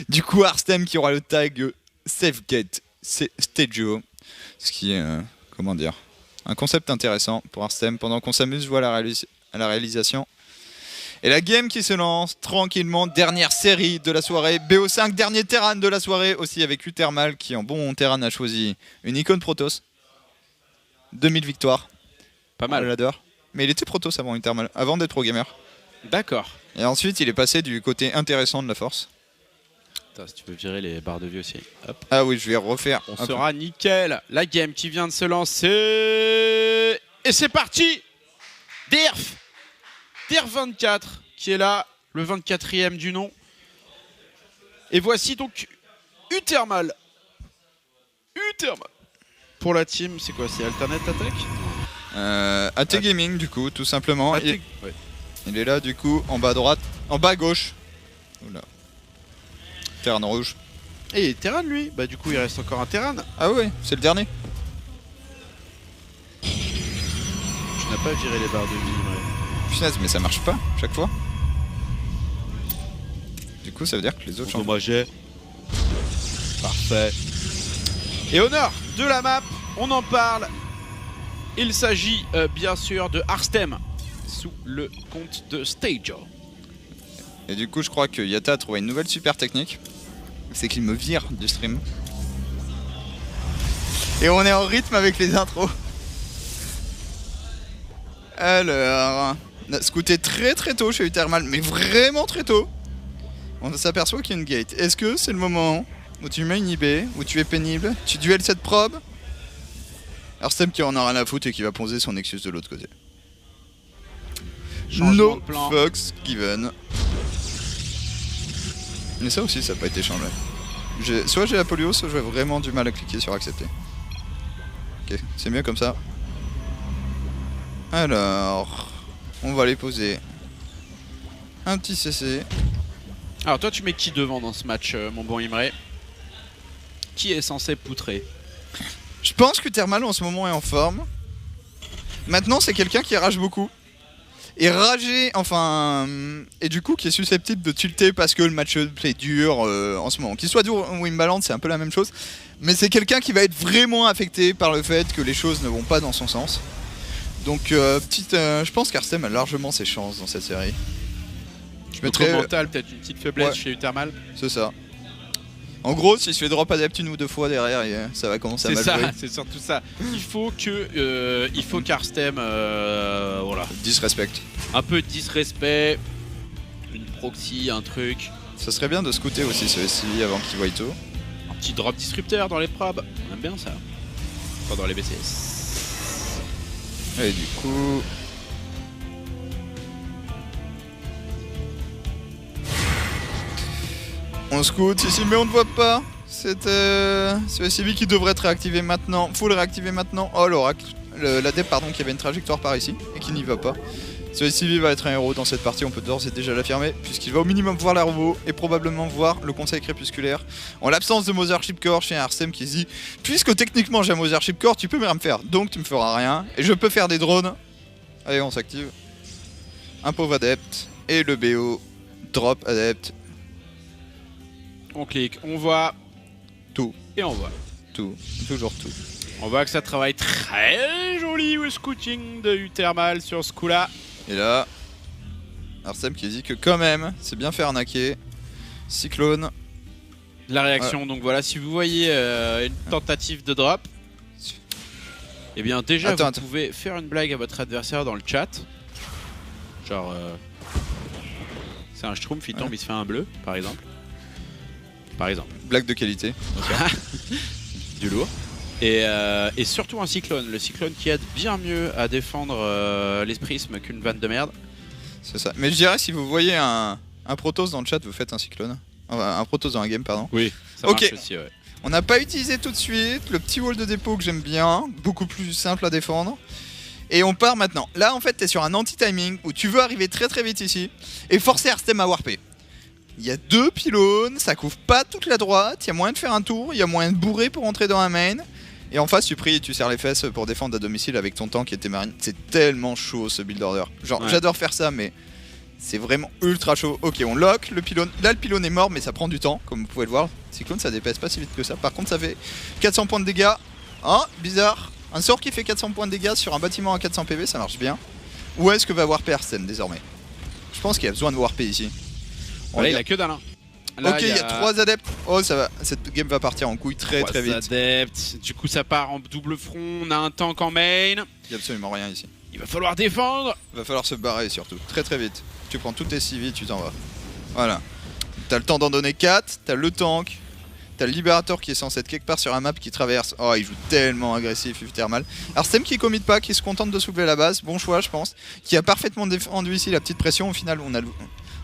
Du coup, Arstem qui aura le tag Safegate Stageo. Ce qui est, comment dire, un concept intéressant pour Arstem pendant qu'on s'amuse, voilà à la réalisation. Et la game qui se lance tranquillement, dernière série de la soirée, BO5, dernier Terran de la soirée, aussi avec Uthermal qui en bon Terran a choisi une icône Protoss. 2000 victoires. Pas mal. On l'adore. Mais il était Protoss avant Uthermal, avant d'être pro gamer. D'accord. Et ensuite il est passé du côté intéressant de la force. Attends, si tu peux virer les barres de vie aussi. Hop. Ah oui, je vais refaire. On sera nickel. La game qui vient de se lancer. Et c'est parti. Dirf 24 qui est là, le 24e du nom. Et voici donc Uthermal. Pour la team, c'est quoi? C'est Alternate Attack? AT Gaming du coup, tout simplement. Ouais. Il est là du coup, en bas à droite, en bas à gauche. Oula. Terran rouge. Et Terran lui, bah du coup il reste encore un Terran. Ah ouais, c'est le dernier. Tu n'as pas viré les barres de vie, ouais. Punaise, mais ça marche pas chaque fois. Du coup, ça veut dire que les autres changent. Dommagé. Parfait. Et honneur de la map, on en parle. Il s'agit bien sûr de Arstem sous le compte de Stageo. Et du coup, je crois que Yata a trouvé une nouvelle super technique. C'est qu'il me vire du stream. Et on est en rythme avec les intros. Alors, on a scouté très tôt chez Uthermal, mais vraiment très tôt. On s'aperçoit qu'il y a une gate. Est-ce que c'est le moment où tu mets une IB, où tu es pénible, tu duelles cette probe? Arstem qui en a rien à foutre et qui va poser son Nexus de l'autre côté. Changement No de plan. fucks given. Mais ça aussi, ça n'a pas été changé. Soit j'ai la polio, soit j'ai vraiment du mal à cliquer sur accepter. Ok, c'est mieux comme ça. Alors, on va aller poser un petit CC. Alors toi tu mets qui devant dans ce match, mon bon Imre? Qui est censé poutrer? Je pense que Thermal en ce moment est en forme. Maintenant, c'est quelqu'un qui rage beaucoup. Et rager, enfin... Et du coup, qui est susceptible de tilter parce que le match est dur en ce moment. Qu'il soit dur ou imbalance, c'est un peu la même chose. Mais c'est quelqu'un qui va être vraiment affecté par le fait que les choses ne vont pas dans son sens. Donc, je pense qu'Arstem a largement ses chances dans cette série. Je mettrais... mental, peut-être une petite faiblesse Ouais. chez Uthermal. C'est ça. En gros, si je fais drop adapt une ou deux fois derrière, ça va commencer à C'est mal ça, jouer. c'est surtout ça. Il faut qu'Arstem, voilà, Disrespect. un peu de disrespect, une proxy, un truc, Ça serait bien de scouter aussi ce SCV avant qu'il voie tôt. un petit drop disrupteur dans les probes. On aime bien ça. Enfin, dans les BCS. Et du coup... On scout ici mais on ne voit pas. C'est ce SCV qui devrait être réactivé maintenant. Faut le réactiver maintenant. Oh l'oracle. L'adep pardon qui avait une trajectoire par ici et qui n'y va pas. Ce SCV va être un héros dans cette partie, on peut d'ores et déjà l'affirmer, puisqu'il va au minimum voir la Revo et probablement voir le conseil crépusculaire. En l'absence de Mothership Core chez Arstem qui se dit puisque techniquement j'ai un Mothership Core, tu peux rien me faire, donc tu me feras rien. Et je peux faire des drones. Allez, on s'active. Un pauvre adepte. Et le BO. Drop adepte. On clique, on voit Tout. et on voit. Tout. Toujours tout. On voit que ça travaille très joli le scouting de Uthermal sur ce coup-là. Et là, Arsem qui dit que quand même, c'est bien fait arnaquer. Cyclone. La réaction, donc voilà, si vous voyez une tentative de drop, eh bien déjà Attends. vous pouvez faire une blague à votre adversaire dans le chat. Genre, c'est un Schtroumpf, il tombe, il se fait un bleu, par exemple. Par exemple. Blague de qualité. Du lourd. Et surtout un cyclone. Le cyclone qui aide bien mieux à défendre les prismes qu'une vanne de merde. C'est ça. Mais je dirais, si vous voyez un Protoss dans le chat, vous faites un cyclone. Enfin, un Protoss dans un game, pardon. Oui, ça Ok. marche aussi, ouais. On n'a pas utilisé tout de suite le petit wall de dépôt que j'aime bien, beaucoup plus simple à défendre. Et on part maintenant. Là, en fait, t'es sur un anti-timing où tu veux arriver très très vite ici et forcer Arstem à warper. Il y a deux pylônes, ça couvre pas toute la droite, il y a moyen de faire un tour, il y a moyen de bourrer pour entrer dans un main. Et en face, tu pries et tu serres les fesses pour défendre à domicile avec ton tank et tes marines. C'est tellement chaud ce build order. Genre, Ouais. j'adore faire ça, mais C'est vraiment ultra chaud. Ok, on lock le pylône. Là, le pylône est mort, mais ça prend du temps, comme vous pouvez le voir. Cyclone, ça dépasse pas si vite que ça. Par contre, ça fait 400 points de dégâts. Ah, bizarre. Un sort qui fait 400 points de dégâts sur un bâtiment à 400 PV, ça marche bien. Où est-ce que va warper Arstem désormais? Je pense qu'il y a besoin de warper ici. Là, il a que dalle. Ok, il y a 3 adeptes. Oh, ça va. Cette game va partir en couille très très vite. 3 adeptes. Du coup, ça part en double front. On a un tank en main. Il y a absolument rien ici. Il va falloir défendre. Il va falloir se barrer surtout. Très très vite. Tu prends toutes tes civils, tu t'en vas. Voilà. T'as le temps d'en donner 4. T'as le tank. T'as le libérateur qui est censé être quelque part sur un map qui traverse. Oh, il joue tellement agressif, Thermal. Arstem qui commit pas, qui se contente de soulever la base. Bon choix, je pense. Qui a parfaitement défendu ici la petite pression. Au final,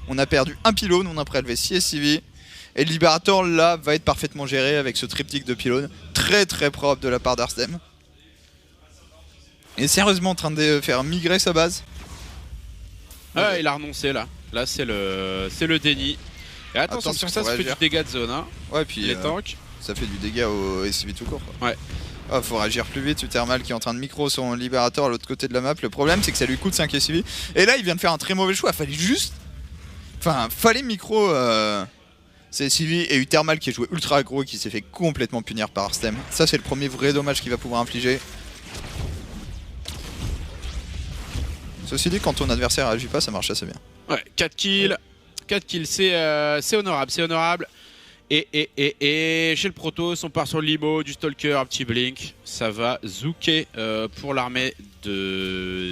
on a perdu un pylône. On a prélevé 6 SCV. Et le libérateur là va être parfaitement géré avec ce triptyque de pylônes. Très très propre de la part d'Arstem. Il est sérieusement en train de faire migrer sa base. Ah, il a renoncé là. Là, c'est le déni. Et attention sur ça, ça fait du dégât de zone. Hein. Ouais, puis les tanks. Ça fait du dégât au SCV tout court. Quoi. Ouais. Oh, faut réagir plus vite. Thermal qui est en train de micro son libérateur à l'autre côté de la map. Le problème, c'est que ça lui coûte 5 SCV. Et là, il vient de faire un très mauvais choix. Fallait juste. Enfin, fallait micro. C'est SCV et Thermal qui est joué ultra aggro et qui s'est fait complètement punir par Arstem. Ça, c'est le premier vrai dommage qu'il va pouvoir infliger. Ceci dit, quand ton adversaire réagit pas, ça marche assez bien. Ouais, 4 kills. 4 kills, c'est honorable, c'est honorable. Et chez le Protoss, on part sur le limo, du Stalker, un petit blink. Ça va zouker pour l'armée de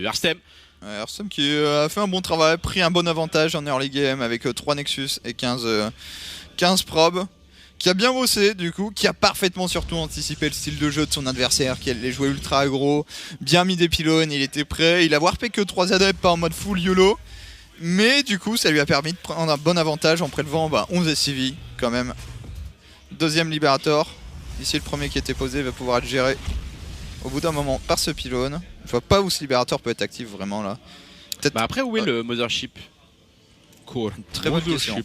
Arstem. Ouais, Arstem qui a fait un bon travail, pris un bon avantage en early game avec 3 Nexus et 15 probes. Qui a bien bossé du coup, qui a parfaitement surtout anticipé le style de jeu de son adversaire, qui allait jouer ultra aggro, bien mis des pylônes, il était prêt, il a warpé que 3 adeptes, pas en mode full YOLO, mais du coup ça lui a permis de prendre un bon avantage en prélevant 11 SCV quand même. Deuxième libérateur, ici le premier qui était posé va pouvoir être géré au bout d'un moment par ce pylône. Je vois pas où ce libérateur peut être actif vraiment là. Bah après où est le Mothership? Cool. Très bonne question.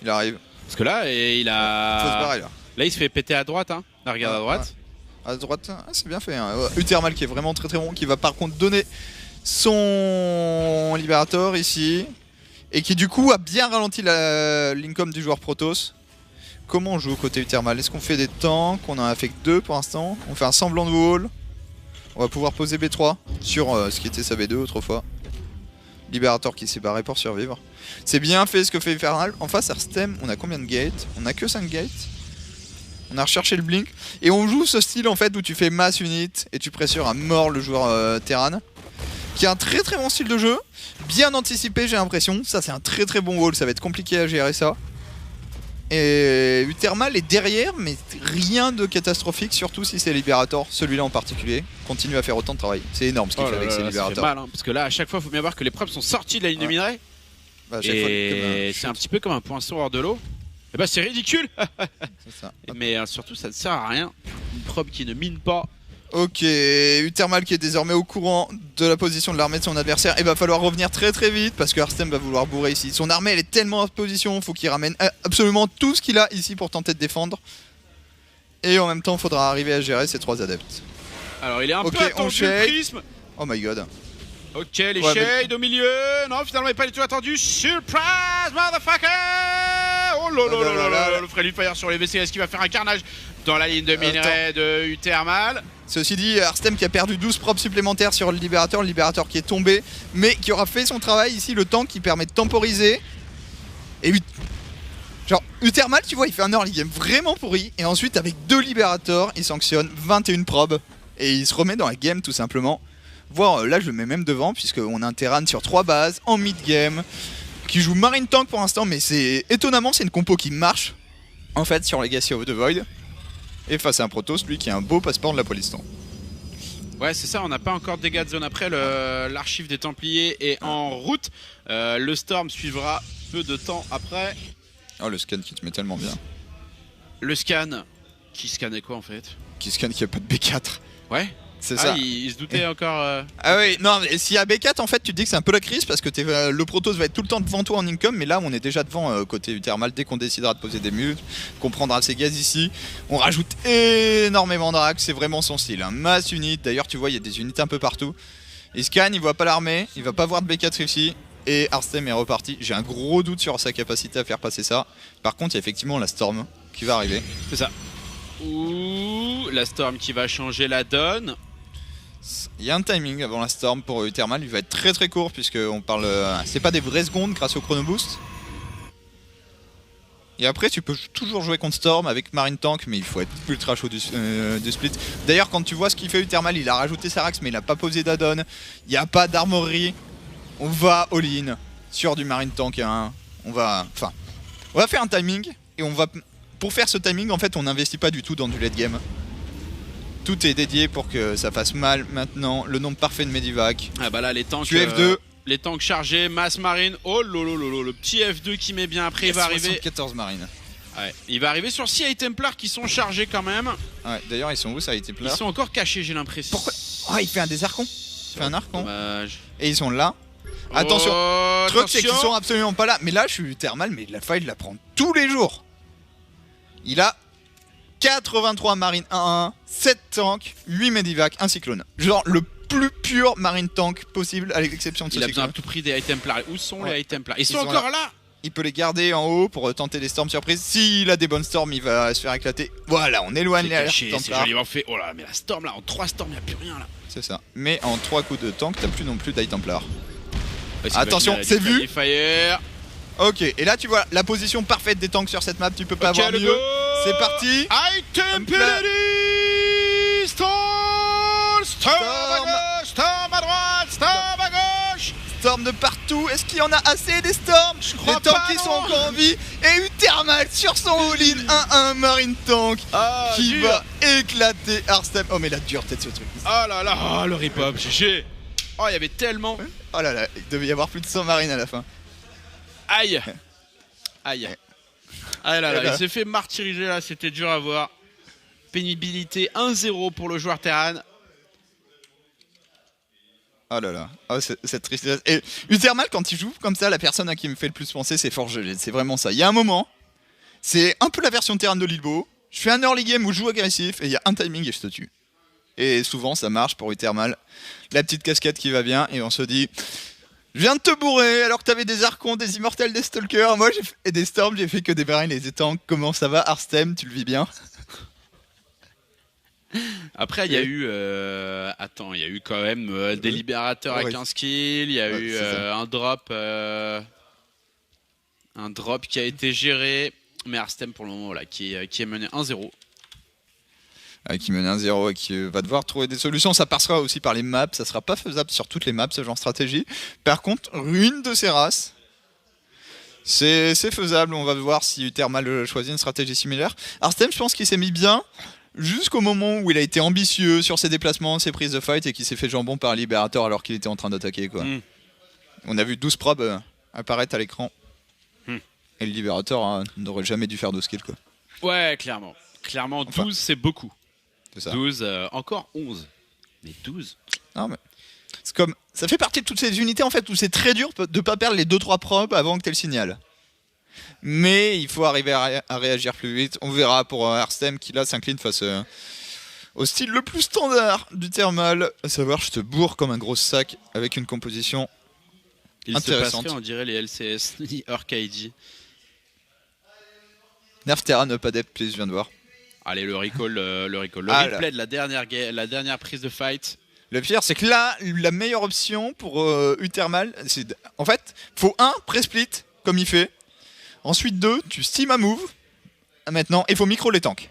Il arrive. Parce que là, il a. Faut se barrer là. Là, il se fait péter à droite. Hein. Là, regarde à droite. À droite, c'est bien fait. Hein. Thermal qui est vraiment très très bon, qui va par contre donner son libérateur ici. Et qui du coup a bien ralenti l'income du joueur Protoss. Comment on joue côté Thermal? Est-ce qu'on fait des tanks? On en a fait que 2 pour l'instant. On fait un semblant de wall. On va pouvoir poser B3 sur ce qui était sa B2 autrefois. Libérateur qui s'est barré pour survivre. C'est bien fait ce que fait Infernal. En face, Arstem, on a combien de gates? On a que 5 gates. On a recherché le blink. Et on joue ce style en fait où tu fais mass unit et tu pressures à mort le joueur Terran. Qui a un très très bon style de jeu. Bien anticipé, j'ai l'impression. Ça, c'est un très très bon wall. Ça va être compliqué à gérer ça. Et Thermal est derrière, mais rien de catastrophique, surtout si c'est Libérator, celui-là en particulier, continue à faire autant de travail. C'est énorme ce qu'il fait avec ses Libérators. Mal, hein, parce que là, à chaque fois, il faut bien voir que les probes sont sorties de la ligne de minerai. Bah, et c'est un petit peu comme un poinçon hors de l'eau. Et bah, c'est ridicule. Ça. Mais surtout, ça ne sert à rien. Une probe qui ne mine pas. Ok, Thermal qui est désormais au courant de la position de l'armée de son adversaire. Il va falloir revenir très très vite parce que Arstem va vouloir bourrer ici. Son armée elle est tellement en position, il faut qu'il ramène absolument tout ce qu'il a ici pour tenter de défendre. Et en même temps, il faudra arriver à gérer ces 3 adeptes. Alors il est un peu attendu le prisme. Oh my god. Ok, les shades au milieu. Non, finalement, il n'est pas du tout attendu. Surprise, motherfucker! Oh là là, le Friendly Fire sur les BCS qui va faire un carnage dans la ligne de minerai de Thermal. Ceci dit, Arstem qui a perdu 12 probes supplémentaires sur le libérateur qui est tombé, mais qui aura fait son travail ici, le tank qui permet de temporiser. Et genre, Thermal, tu vois, il fait un early game vraiment pourri, et ensuite, avec 2 libérateurs, il sanctionne 21 probes, et il se remet dans la game tout simplement. Voire là, je le mets même devant, puisqu'on a un Terran sur 3 bases, en mid-game, qui joue Marine Tank pour l'instant, mais étonnamment, c'est une compo qui marche, en fait, sur Legacy of the Void. Et face à un Protoss, lui qui a un beau passeport de la Polistan. Ouais, c'est ça, on n'a pas encore de dégâts de zone après. L'archive des Templiers est en route. Le Storm suivra peu de temps après. Oh, le scan qui te met tellement bien. Le scan. Qui scannait quoi en fait? Qui scanne qu'il n'y a pas de B4. Ouais. C'est ça. Il se doutait encore. Ah oui, non, mais s'il y a B4, en fait, tu te dis que c'est un peu la crise parce que le Protoss va être tout le temps devant toi en income, mais là, on est déjà devant côté Thermal. Dès qu'on décidera de poser des mutes, qu'on prendra ses gaz ici, on rajoute énormément de racks, c'est vraiment son style. Hein. Mass unit, d'ailleurs, tu vois, il y a des unités un peu partout. Il scanne, il voit pas l'armée, il va pas voir de B4 ici. Et Arstem est reparti. J'ai un gros doute sur sa capacité à faire passer ça. Par contre, il y a effectivement la Storm qui va arriver. C'est ça. Ouh, la Storm qui va changer la donne. Il y a un timing avant la Storm pour Thermal. Il va être très très court puisque on parle. C'est pas des vraies secondes grâce au chrono boost. Et après, tu peux toujours jouer contre Storm avec Marine Tank, mais il faut être ultra chaud du split. D'ailleurs, quand tu vois ce qu'il fait Thermal, il a rajouté Sarax, mais il a pas posé d'addon. Il n'y a pas d'armorerie. On va all-in sur du Marine Tank. Hein. On va faire un timing et on va. Pour faire ce timing, en fait, on n'investit pas du tout dans du late game. Tout est dédié pour que ça fasse mal maintenant. Le nombre parfait de Medivac. Ah bah là, les tanks. Tu F2. Les tanks chargés, masse marine. Oh lolo, le petit F2 qui met bien. Après, il va arriver. 14 marines. Ouais, il va arriver sur 6 High Templars qui sont chargés quand même. Ouais, d'ailleurs, ils sont où ça High Templars? Ils sont encore cachés, j'ai l'impression. Pourquoi? Oh, il fait un désarchon. Il fait un archon. Dommage. Et ils sont là. Attention. Oh, Le truc, c'est qu'ils sont absolument pas là. Mais là, je suis Thermal, mais la fight, la prend tous les jours. Il a 83 marines 1-1, 7 tanks, 8 Medivac, un cyclone. Genre le plus pur marine tank possible à l'exception de ce Il a cyclone. besoin à tout prix des High Templars. Où sont les High Templars? Ils sont encore là. Il peut les garder en haut pour tenter des storms surprises. S'il a des bonnes storms, il va se faire éclater. Voilà, on éloigne les C'est Templars. joliment fait. Oh là, mais la storm là, en 3 storms, il n'y a plus rien là. C'est ça. Mais en 3 coups de tank, t'as plus non plus d'High Templar. Ouais, attention, c'est vu. Fire. Ok, et là tu vois la position parfaite des tanks sur cette map, tu peux pas avoir mieux. C'est parti. High Templars. Storm à gauche, storm à droite, storm à gauche. Storm de partout, est-ce qu'il y en a assez des storms? Je crois les tanks pas, qui non. sont encore en vie. Et Thermal sur son all-in 1-1 Marine Tank qui dur. va éclater Arstem. Oh mais la dure tête ce truc. Oh là là, le rip-up, GG. Oh, il y avait tellement. Oh là là, il devait y avoir plus de 100 marines à la fin. Aïe. Aïe. Ah là là, il s'est fait martyriser là, c'était dur à voir. Pénibilité 1-0 pour le joueur Terran. Oh là là, oh, cette tristesse. Et Thermal, quand il joue comme ça, la personne à qui il me fait le plus penser, c'est Forge. C'est vraiment ça. Il y a un moment, c'est un peu la version Terran de Lilbo. Je fais un early game où je joue agressif et il y a un timing et je te tue. Et souvent, ça marche pour Thermal. La petite casquette qui va bien et on se dit... Je viens de te bourrer alors que t'avais des archons, des immortels, des stalkers. Moi, et des storms, j'ai fait que des marines et des tanks. Comment ça va, Arstem? Tu le vis bien? Après, il y a eu. Attends, il y a eu quand même des libérateurs à 15 kills. Il y a eu un drop. Un drop qui a été géré. Mais Arstem, pour le moment, là, qui est mené 1-0. Qui mène 1-0 et qui va devoir trouver des solutions. Ça passera aussi par les maps. Ça sera pas faisable sur toutes les maps, ce genre de stratégie. Par contre, ruine de ces races. C'est faisable. On va voir si Thermal choisit une stratégie similaire. Arstem, je pense qu'il s'est mis bien. Jusqu'au moment où il a été ambitieux sur ses déplacements, ses prises de fight et qu'il s'est fait jambon par un libérateur alors qu'il était en train d'attaquer quoi. On a vu 12 probes apparaître à l'écran. Et le libérateur n'aurait jamais dû faire 12 kills quoi. Ouais, clairement. Clairement, 12 c'est beaucoup. C'est ça. 12, encore 11. Mais 12. Non mais... C'est comme... Ça fait partie de toutes ces unités en fait où c'est très dur de pas perdre les 2-3 probes avant que t'aies le signal. Mais il faut arriver à réagir plus vite. On verra pour Arstem qui là s'incline face au style le plus standard du Thermal. À savoir, je te bourre comme un gros sac avec une composition intéressante. Se passerait, on dirait les LCS, les Urkaiji. Nerf Terra, ne pas depth, please, je viens de voir. Allez, le recall. Le replay de la dernière prise de fight. Le pire, c'est que là, la meilleure option pour Thermal, c'est... En fait, faut press split, comme il fait. Ensuite 2, tu steam un move. Maintenant, il faut micro les tanks.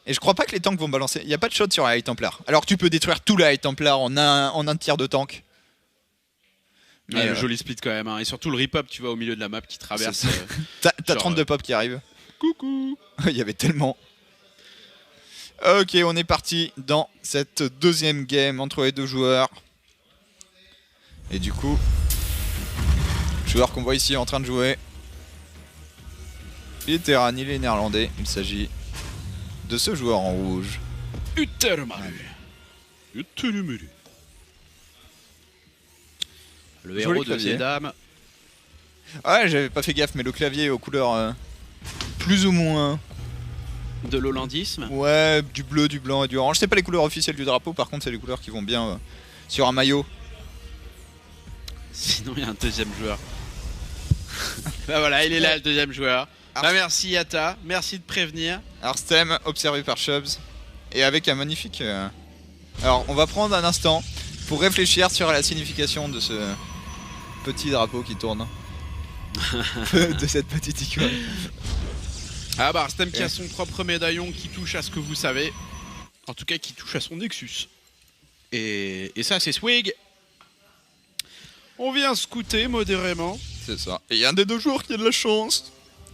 Et je crois pas que les tanks vont balancer. Il n'y a pas de shot sur les High Templar. Alors que tu peux détruire tout les High Templar en un tiers de tank. Mais le joli split quand même. Hein. Et surtout le rip-up, tu vois, au milieu de la map qui traverse. T'as 32 pop qui arrivent. Coucou. Il y avait tellement. Ok, on est parti dans cette deuxième game entre les deux joueurs. Et du coup, le joueur qu'on voit ici en train de jouer, il est Terran, il est néerlandais. Il s'agit de ce joueur en rouge. Uttermaru. Uttermaru. Le héros de ces dames. Ouais, j'avais pas fait gaffe, mais le clavier aux couleurs plus ou moins... De l'hollandisme. Ouais, du bleu, du blanc et du orange. C'est pas les couleurs officielles du drapeau, par contre c'est les couleurs qui vont bien sur un maillot. Sinon, il y a un deuxième joueur. Bah voilà, il est là, le deuxième joueur. Bah merci Yata, merci de prévenir. Arstem observé par Chubbs et avec un magnifique... Alors on va prendre un instant pour réfléchir sur la signification de ce petit drapeau qui tourne. De cette petite icône. Ah bah Arstem qui a son propre médaillon qui touche à ce que vous savez. En tout cas qui touche à son Nexus. Et ça c'est swig. On vient scouter modérément. C'est ça. Et il y a un des deux joueurs qui a de la chance.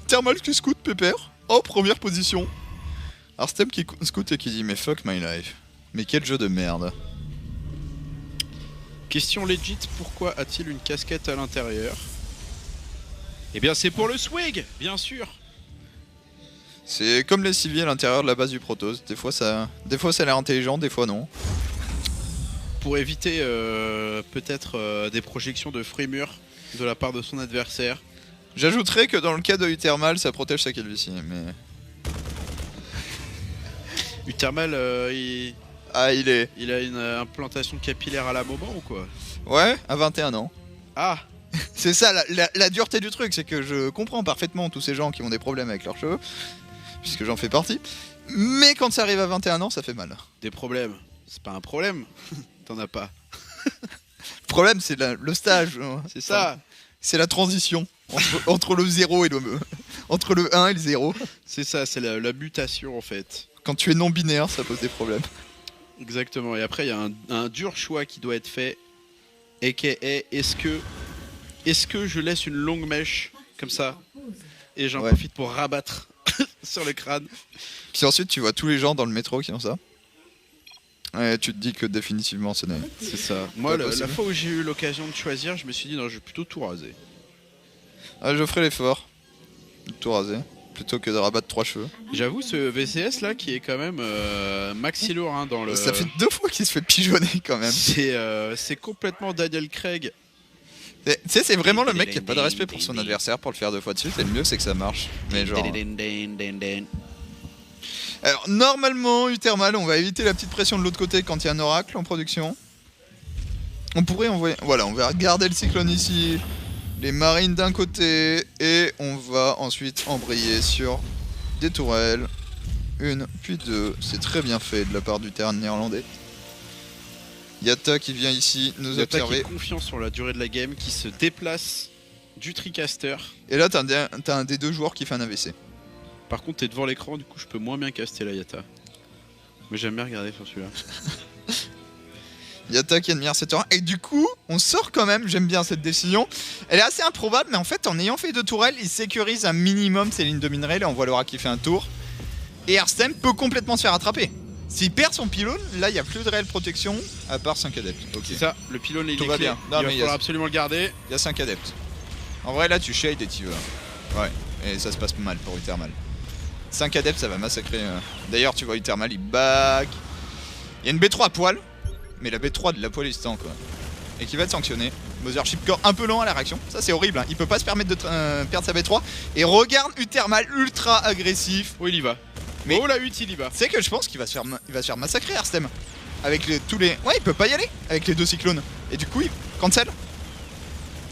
Thermal qui scout Pépère. Oh, première position. Arstem qui scout et qui dit mais fuck my life. Mais quel jeu de merde. Question legit, pourquoi a-t-il une casquette à l'intérieur? Eh bien c'est pour le swig, bien sûr. C'est comme les civils à l'intérieur de la base du Protoss. Des fois ça a l'air intelligent, des fois non. Pour éviter peut-être des projections de frimur de la part de son adversaire. J'ajouterais que dans le cas de Uthermal, ça protège sa calvitie, mais... Uthermal, il a une implantation capillaire à la moment ou quoi? Ouais, à 21 ans. Ah. C'est ça, la dureté du truc, c'est que je comprends parfaitement tous ces gens qui ont des problèmes avec leurs cheveux, puisque j'en fais partie, mais quand ça arrive à 21 ans, ça fait mal. Des problèmes? C'est pas un problème. T'en as pas. Le problème, c'est le stage. C'est ça. C'est la transition entre le 0 et entre le 1 et le 0. C'est ça, c'est la mutation en fait. Quand tu es non binaire, ça pose des problèmes. Exactement, et après il y a un dur choix qui doit être fait. A.k.a. est-ce que je laisse une longue mèche comme ça et j'en profite pour rabattre sur le crâne. Puis ensuite tu vois tous les gens dans le métro qui ont ça. Et tu te dis que définitivement ce n'est... C'est ça. Moi la fois où j'ai eu l'occasion de choisir, je me suis dit non, je vais plutôt tout raser. Ah, je ferai l'effort de tout raser plutôt que de rabattre 3 cheveux. J'avoue ce VCS là qui est quand même maxi lourd hein, dans le... Ça fait 2 fois qu'il se fait pigeonner quand même. C'est complètement Daniel Craig. Tu sais, c'est vraiment le mec qui a pas de respect pour son adversaire pour le faire 2 fois de suite, et le mieux c'est que ça marche. Mais genre... Alors normalement, Uthermal, on va éviter la petite pression de l'autre côté quand il y a un oracle en production. On pourrait envoyer... Voilà, on va garder le cyclone ici, les marines d'un côté, et on va ensuite embrayer sur des tourelles. 1, puis 2, c'est très bien fait de la part du terrain néerlandais. Yata qui vient ici nous Yata observer. Qui est confiant sur la durée de la game, qui se déplace du tricaster. Et là t'as un des deux joueurs qui fait un AVC. Par contre t'es devant l'écran, du coup je peux moins bien caster la Yata. Mais j'aime bien regarder sur celui-là. Yata qui admire cette heure. Et du coup, on sort quand même, j'aime bien cette décision. Elle est assez improbable, mais en fait, en ayant fait 2 tourelles, il sécurise un minimum ses lignes de minerais. Là, on voit Laura qui fait un tour. Et Arstem peut complètement se faire attraper. S'il perd son pylône, là, il n'y a plus de réelle protection, à part 5 adeptes. Okay. C'est ça, le pylône, il tout est va clé. bien. Non, il va falloir absolument le garder. Il y a 5 adeptes. En vrai, là, tu shades et tu vas. Ouais, et ça se passe mal pour Uthermal. 5 adeptes, ça va massacrer. D'ailleurs, tu vois, Uthermal, il back. Il y a une B3 à poil. Mais la B3 de la poilistan quoi. Et qui va être sanctionné. Mothership Core un peu lent à la réaction. Ça c'est horrible hein. Il peut pas se permettre de perdre sa B3. Et regarde Uthermal ultra agressif. Oh il y va. Mais oh la hutte il y va. C'est que je pense qu'il va se faire massacrer Arstem. Avec tous les... Ouais il peut pas y aller avec les 2 cyclones. Et du coup il cancel.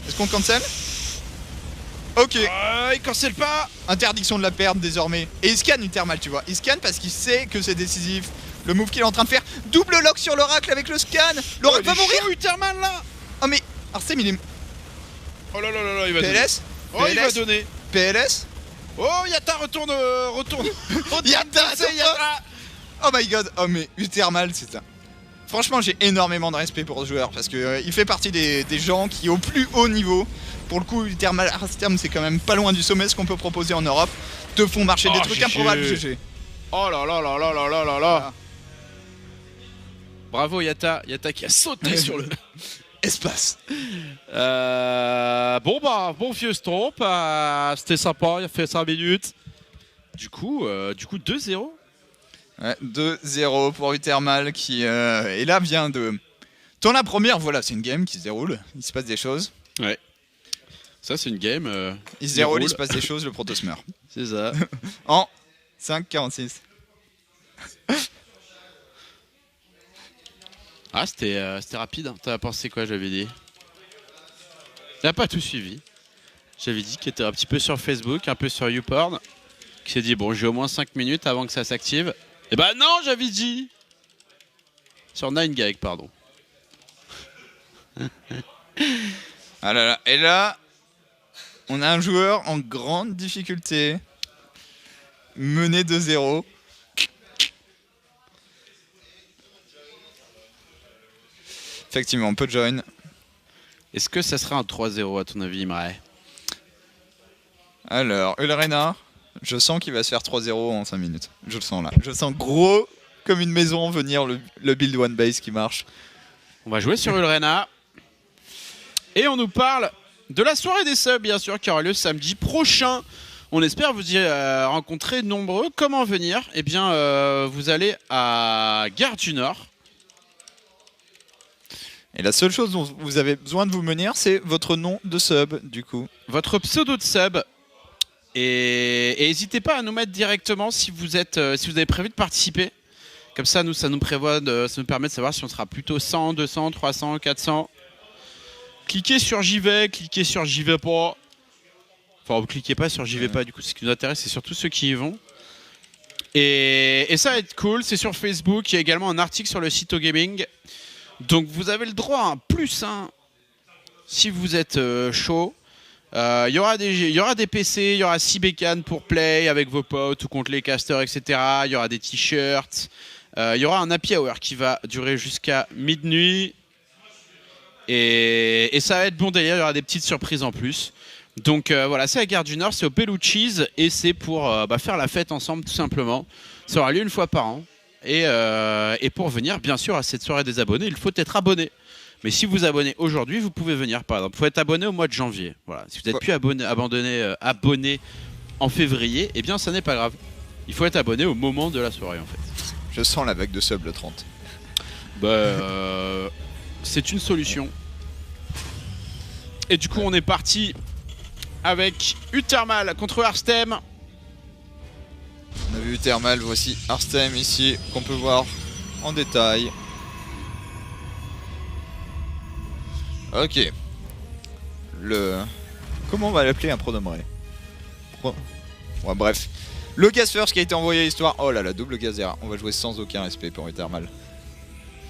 Est-ce qu'on cancel? Ok. Il cancel pas. Interdiction de la perdre désormais. Et il scanne Uthermal tu vois. Il scanne parce qu'il sait que c'est décisif. Le move qu'il est en train de faire. Double lock sur l'oracle avec le scan. L'oracle va mourir. Uthermal là. Oh mais Arstem il est... Oh là là là là il va PLS donner. Oh il va donner. PLS. Oh Yata retourne. Yata c'est Yata. Oh my god. Oh mais Uthermal c'est ça. Franchement j'ai énormément de respect pour ce joueur. Parce que il fait partie des gens qui au plus haut niveau. Pour le coup Uthermal Arstem c'est quand même pas loin du sommet ce qu'on peut proposer en Europe. Te font marcher des trucs improbables GG. Oh là là là là là là là là. Bravo Yata, Yata qui a sauté sur le espace. Bon vieux stomp, c'était sympa, il a fait 5 minutes. Du coup 2-0. Ouais, 2-0 pour Uthermal qui et là vient de... Dans la première, voilà, c'est une game qui se déroule, il se passe des choses. Ouais. Ça c'est une game. Il se déroule, il se passe des choses, le Protoss meurt. C'est ça. En 5-46. Ah c'était rapide, t'as pensé quoi j'avais dit? Il n'a pas tout suivi. J'avais dit qu'il était un petit peu sur Facebook, un peu sur YouPorn. Qui s'est dit, bon, j'ai au moins 5 minutes avant que ça s'active. Et bah non, j'avais dit. Sur 9gag, pardon. Ah là là. Et là, on a un joueur en grande difficulté. Mené 2-0. Effectivement, on peut join. Est-ce que ça sera un 3-0 à ton avis, Imre? Alors, Ulrena, je sens qu'il va se faire 3-0 en 5 minutes. Je le sens là. Je sens gros comme une maison venir le build one base qui marche. On va jouer sur Ulrena. Et on nous parle de la soirée des subs, bien sûr, qui aura lieu samedi prochain. On espère vous y rencontrer nombreux. Comment venir? Eh bien, vous allez à Gare du Nord. Et la seule chose dont vous avez besoin de vous munir, c'est votre nom de sub, du coup. Votre pseudo de sub. Et n'hésitez pas à nous mettre directement si vous avez prévu de participer. Comme ça, ça nous permet de savoir si on sera plutôt 100, 200, 300, 400. Cliquez sur j'y vais, cliquez sur j'y vais pas. Enfin, vous cliquez pas sur j'y vais pas, du coup, ce qui nous intéresse, c'est surtout ceux qui y vont. Et ça va être cool, c'est sur Facebook. Il y a également un article sur le site OGaming. Donc, vous avez le droit à un +1 si vous êtes chaud. Il y aura des PC, il y aura 6 bécanes pour play avec vos potes ou contre les casters, etc. Il y aura des t-shirts. Il y aura un happy hour qui va durer jusqu'à minuit. Et ça va être bon délire, il y aura des petites surprises en plus. Donc voilà, c'est à Gare du Nord, c'est au Bellucci's et c'est pour faire la fête ensemble tout simplement. Ça aura lieu une fois par an. Et pour venir, bien sûr, à cette soirée des abonnés, il faut être abonné. Mais si vous abonnez aujourd'hui, vous pouvez venir par exemple. Il faut être abonné au mois de janvier. Voilà. Si vous n'êtes plus abonné en février, eh bien ça n'est pas grave. Il faut être abonné au moment de la soirée en fait. Je sens la vague de sub le 30. C'est une solution. Et du coup, on est parti avec Uthermal contre Arstem. On a vu Uthermal, voici Arstem ici, qu'on peut voir en détail. Ok. Comment on va l'appeler un pronombré? Ouais, bref. Le gaz first qui a été envoyé à l'histoire. Oh là là, double gazera. On va jouer sans aucun respect pour Uthermal.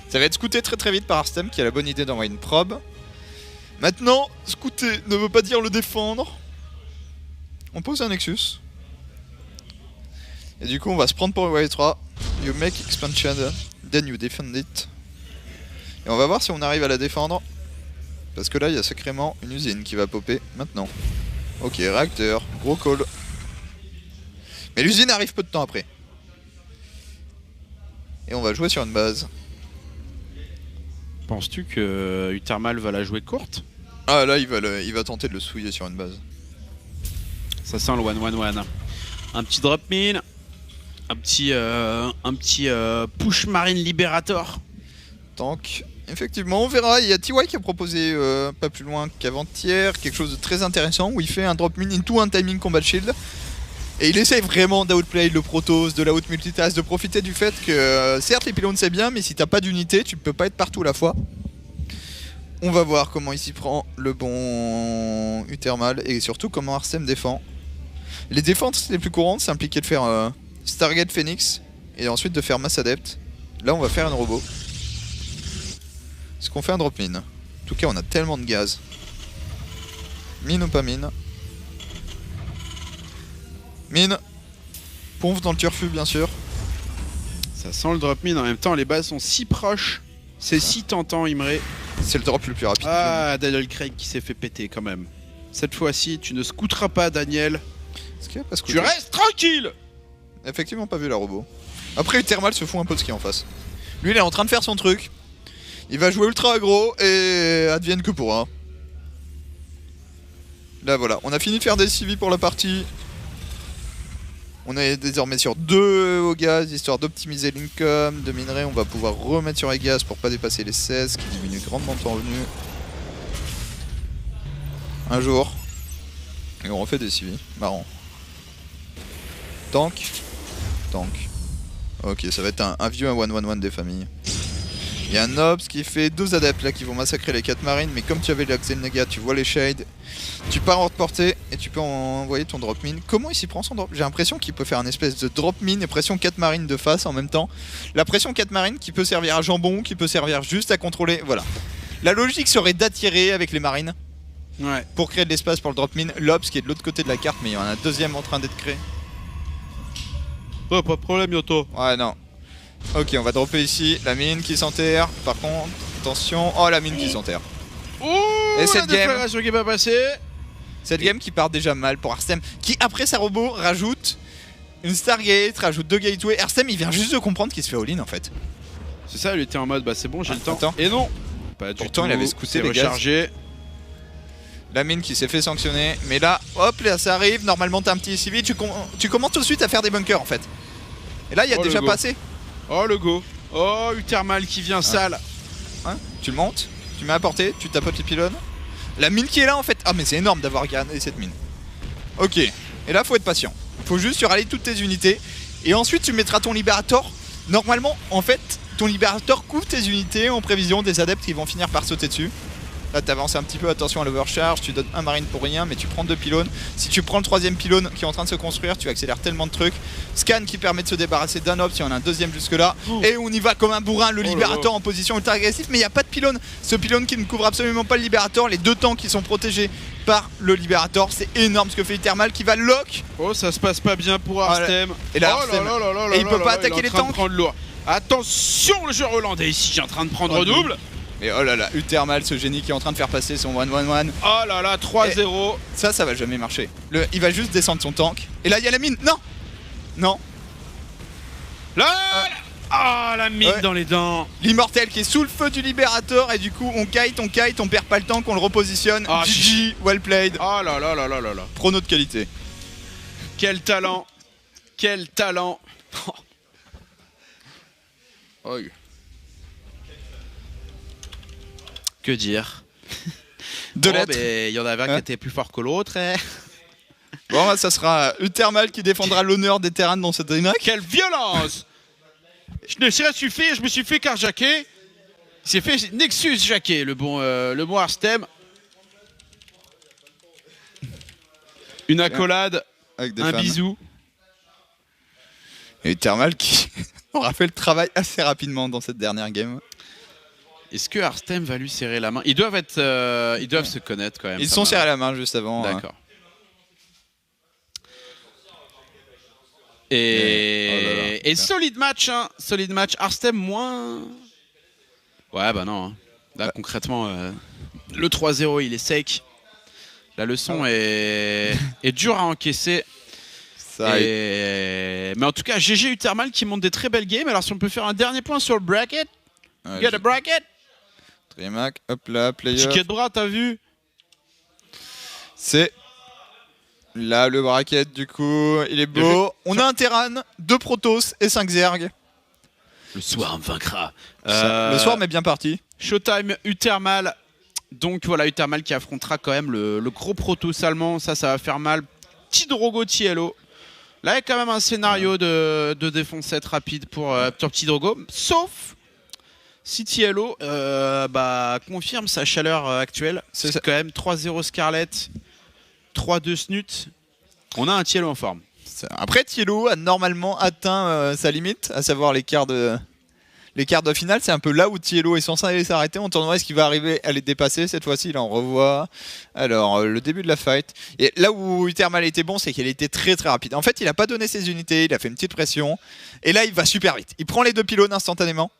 Ça va être scouté très très vite par Arstem qui a la bonne idée d'envoyer une probe. Maintenant, scouter ne veut pas dire le défendre. On pose un Nexus. Et du coup, on va se prendre pour le Y3. You make expansion, then you defend it. Et on va voir si on arrive à la défendre. Parce que là, il y a sacrément une usine qui va popper maintenant. Ok, réacteur, gros call. Mais l'usine arrive peu de temps après. Et on va jouer sur une base. Penses-tu que Uthermal va la jouer courte? Ah là, il va tenter de le souiller sur une base. Ça sent le 1-1-1. Un petit drop mine. Un petit push marine liberator. Tank. Effectivement, on verra. Il y a TY qui a proposé pas plus loin qu'avant-hier quelque chose de très intéressant où il fait un drop mine into un timing combat shield. Et il essaye vraiment d'outplay le Protoss, de la out multitask, de profiter du fait que certes les pylônes c'est bien, mais si t'as pas d'unité, tu peux pas être partout à la fois. On va voir comment il s'y prend le bon Uthermal et surtout comment Arstem défend. Les défenses les plus courantes, c'est impliqué de faire Stargate Phoenix et ensuite de faire Mass Adept. Là on va faire un robot. Est-ce qu'on fait un drop mine? En tout cas on a tellement de gaz. Mine ou pas mine? Mine. Pompe dans le turfu bien sûr. Ça sent le drop mine, en même temps les bases sont si proches. C'est si tentant Imre. C'est le drop le plus rapide. Ah, Daniel Craig qui s'est fait péter quand même. Cette fois-ci tu ne scouteras pas Daniel. Tu restes tranquille. Effectivement pas vu la robot. Après Uthermal se fout un peu de ce qui est en face. Lui il est en train de faire son truc. Il va jouer ultra aggro et advienne que pourra. Là voilà, on a fini de faire des CV pour la partie. On est désormais sur 2 au gaz, histoire d'optimiser l'income, de minerais. On va pouvoir remettre sur les gaz pour pas dépasser les 16, qui diminue grandement le temps revenu. Un jour. Et on refait des CV, marrant. Tank. Tank. Ok, ça va être un vieux 1-1-1 des familles. Il y a un Nobs qui fait 2 adeptes là qui vont massacrer les 4 marines, mais comme tu avais l'Axel Nega, tu vois les shades, tu pars en portée et tu peux envoyer ton drop mine. Comment il s'y prend son drop? J'ai l'impression qu'il peut faire un espèce de drop mine et pression 4 marines de face en même temps. La pression 4 marines qui peut servir à jambon, qui peut servir juste à contrôler, voilà. La logique serait d'attirer avec les marines. Ouais. Pour créer de l'espace pour le drop mine. L'Obs qui est de l'autre côté de la carte, mais il y en a un deuxième en train d'être créé. Oh, pas de problème, Yoto. Ouais, non. Ok, on va dropper ici la mine qui s'enterre. Par contre, attention. Oh, la mine qui s'enterre. Oh, et cette game, déflagration qui est pas passée. cette game qui part déjà mal pour Arstem, qui après sa robot rajoute une Stargate, rajoute 2 gateways. Arstem il vient juste de comprendre qu'il se fait all-in en fait. C'est ça, il était en mode bah c'est bon, j'ai le temps. Attends. Et non, pas du Pourtant, tout. il avait scouté les gaz. rechargé. La mine qui s'est fait sanctionner. Mais là, hop, là ça arrive. Normalement, t'as un petit civil. Tu commences tout de suite à faire des bunkers en fait. Et là, il y a Oh, déjà le go. passé. Oh le go. Oh, Uthermal qui vient sale. Hein, tu le montes, tu mets à portée, tu tapotes les pylônes. La mine qui est là en fait. Ah, mais c'est énorme d'avoir gardé cette mine. Ok. Et là, faut être patient. Faut juste surraller toutes tes unités. Et ensuite, tu mettras ton libérateur. Normalement, en fait, ton libérateur couvre tes unités en prévision des adeptes qui vont finir par sauter dessus. Là, t'avances un petit peu, attention à l'overcharge, tu donnes un marine pour rien, mais tu prends 2 pylônes. Si tu prends le 3ème pylône qui est en train de se construire, tu accélères tellement de trucs. Scan qui permet de se débarrasser d'un ob, si on a un deuxième jusque-là. Et on y va comme un bourrin, le libérateur en position ultra agressif, mais il n'y a pas de pylône. Ce pylône qui ne couvre absolument pas le libérateur, les 2 tanks qui sont protégés par le libérateur, c'est énorme ce que fait Uthermal qui va lock. Oh, ça se passe pas bien pour Arstem. Et là, oh Arstem, là là là là et il peut là pas là, attaquer il est les en train tanks. de prendre lourd. Attention, le jeu hollandais ici, j'ai en train de prendre double. Et oh là là, Uthermal, ce génie qui est en train de faire passer son 1-1-1. Oh là là, 3-0. Ça va jamais marcher. Il va juste descendre son tank. Et là, il y a la mine. Non. Non. Là, ah, la mine Ouais. dans les dents. L'immortel qui est sous le feu du libérateur. Et du coup, on kite, on perd pas le tank, on le repositionne. Ah, GG, well played. Oh là là là là là là. Prono de qualité. Quel talent. Quel talent. Oh. Que dire? Deux Oh, lettres. mais il y en avait un qui était plus fort que l'autre. Bon, bah, ça sera Uthermal qui défendra l'honneur des terrains dans cette DreamHack. Quelle violence! Je me suis fait carjacker. Il s'est fait Nexus jacker, le bon Arstem. Une accolade, Avec des un fans. bisou. Et Uthermal qui aura fait le travail assez rapidement dans cette dernière game. Est-ce que Arstem va lui serrer la main? Ils doivent se connaître quand même. Ils ça sont m'a- serrés la main juste avant. hein. D'accord. Oh là là, Et putain. solide match, hein. Solide match. Arstem moins. Ouais, bah non. hein. Là, concrètement, le 3-0, il est sec. La leçon est dure à encaisser. Ça, Mais en tout cas, GG Uthermal qui monte des très belles games. Alors, si on peut faire un dernier point sur le bracket. ouais, Get a bracket. DreamHack, hop là, player. Ticket de bras, t'as vu? C'est là le bracket du coup, il est beau. On a un Terran, 2 Protoss et 5 Zerg. Le soir, on vaincra. Le soir, mais bien parti. Showtime Uthermal. Donc voilà, Uthermal qui affrontera quand même le gros Protoss allemand. Ça va faire mal. Petit Drogo Tiello. Là, il y a quand même un scénario de défoncette rapide pour Petit Drogo. Sauf si Tiello confirme sa chaleur actuelle. C'est C'est ça. quand même 3-0 Scarlet, 3-2 Snut. On a un Tiello en forme. Après, Tiello a normalement atteint sa limite, à savoir les quarts de finale. C'est un peu là où Tiello est censé aller s'arrêter en tournoi. Est-ce qu'il va arriver à les dépasser cette fois-ci? Là, on revoit. Alors, le début de la fight. Et là où Uthermal était bon, c'est qu'il était très très rapide. En fait, il a pas donné ses unités, il a fait une petite pression. Et là, il va super vite. Il prend les 2 pylônes instantanément.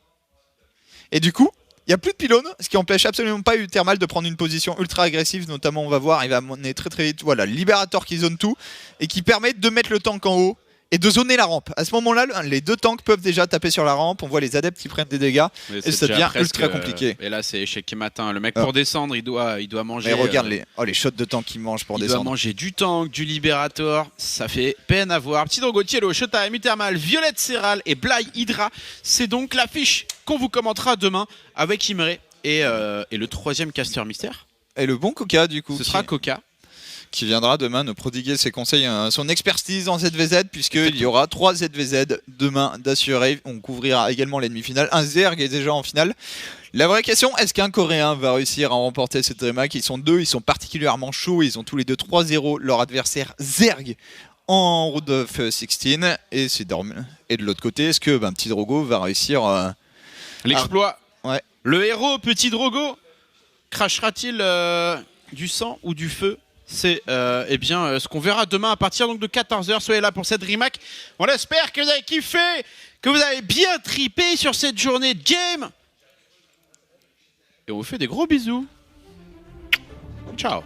Et du coup, il n'y a plus de pylônes, ce qui empêche absolument pas Uthermal de prendre une position ultra agressive. Notamment, on va voir, il va mener très très vite. Voilà, le libérateur qui zone tout et qui permet de mettre le tank en haut et de zoner la rampe. À ce moment-là, les 2 tanks peuvent déjà taper sur la rampe. On voit les adeptes qui prennent des dégâts. Mais Et c'est ça déjà devient presque, ultra compliqué. Et là, c'est échec matin. Le mec, Ah. pour descendre, il doit manger. Mais regarde les shots de tank qu'il mange pour Il doit descendre. manger du tank, du libérateur. Ça fait peine à voir. Petit Drogo Tiello, Showtime Uthermal, Violette Serral et Bly Hydra. C'est donc l'affiche qu'on vous commentera demain avec Imre et le 3ème caster mystère. Et le bon Coca, du coup, Ce sera Coca. qui viendra demain nous prodiguer ses conseils, son expertise en ZVZ, puisqu'il y aura 3 ZVZ demain d'assuré. On couvrira également les demi-finales. Un Zerg est déjà en finale. La vraie question, est-ce qu'un Coréen va réussir à remporter cette DreamHack? Ils sont deux, ils sont particulièrement chauds, ils ont tous les deux 3-0 leur adversaire Zerg en Road of 16. Et de l'autre côté, est-ce que Petit Drogo va réussir l'exploit? Ouais. Le héros, Petit Drogo, crachera-t-il du sang ou du feu? C'est ce qu'on verra demain à partir donc de 14h. Soyez là pour cette DreamHack. On espère que vous avez kiffé, que vous avez bien tripé sur cette journée de game. Et on vous fait des gros bisous. Ciao.